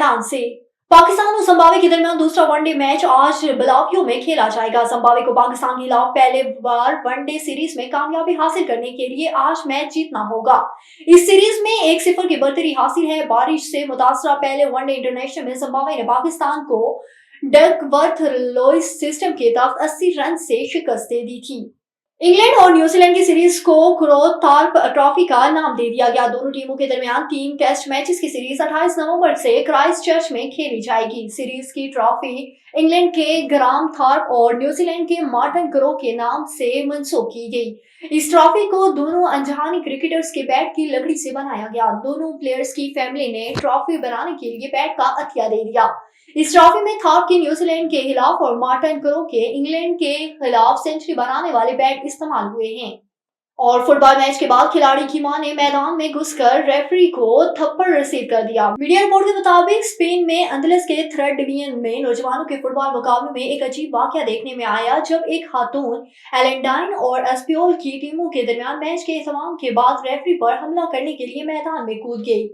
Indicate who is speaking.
Speaker 1: एलान से। पाकिस्तान और जिम्बाब्वे के दरमियान दूसरा वनडे मैच आज बलावियो में खेला जाएगा। जिम्बाब्वे को पाकिस्तान के खिलाफ पहले बार वनडे सीरीज में कामयाबी हासिल करने के लिए आज मैच जीतना होगा। इस सीरीज में 1-0 की बढ़तरी हासिल है। बारिश से मुतासरा पहले वनडे इंटरनेशनल में जिम्बाब्वे ने पाकिस्तान को डकवर्थ लुइस सिस्टम के तहत 80 रन से शिकस्त दे दी थी। इंग्लैंड और न्यूजीलैंड की सीरीज को क्रोथॉर्प ट्रॉफी का नाम दे दिया गया। दोनों टीमों के दरमियान 3 टेस्ट मैचेस की सीरीज 28 नवंबर से क्राइस्टचर्च में खेली जाएगी। सीरीज की ट्रॉफी इंग्लैंड के ग्राम थॉर्प और न्यूजीलैंड के मार्टिन करो के नाम से मंसूब की गई। इस ट्रॉफी को दोनों अनजानी क्रिकेटर्स के बैट की लकड़ी से बनाया गया। दोनों प्लेयर्स की फैमिली ने ट्रॉफी बनाने के लिए बैट का अतिया दे दिया। इस ट्रॉफी में थॉर्प के न्यूजीलैंड के खिलाफ और मार्टिन करो के इंग्लैंड के खिलाफ सेंचुरी बनाने वाले बैट इस्तेमाल हुए हैं। और फुटबॉल मैच के बाद खिलाड़ी की मां ने मैदान में घुसकर रेफरी को थप्पड़ रसीद कर दिया। मीडिया रिपोर्ट के मुताबिक स्पेन में अंदलस के थर्ड डिवीजन में नौजवानों के फुटबॉल मुकाबले में एक अजीब वाकया देखने में आया, जब एक खातून एलेंडाइन और एस्पियोल की टीमों के दरमियान मैच के इख्तिताम के बाद रेफरी पर हमला करने के लिए मैदान में कूद गई।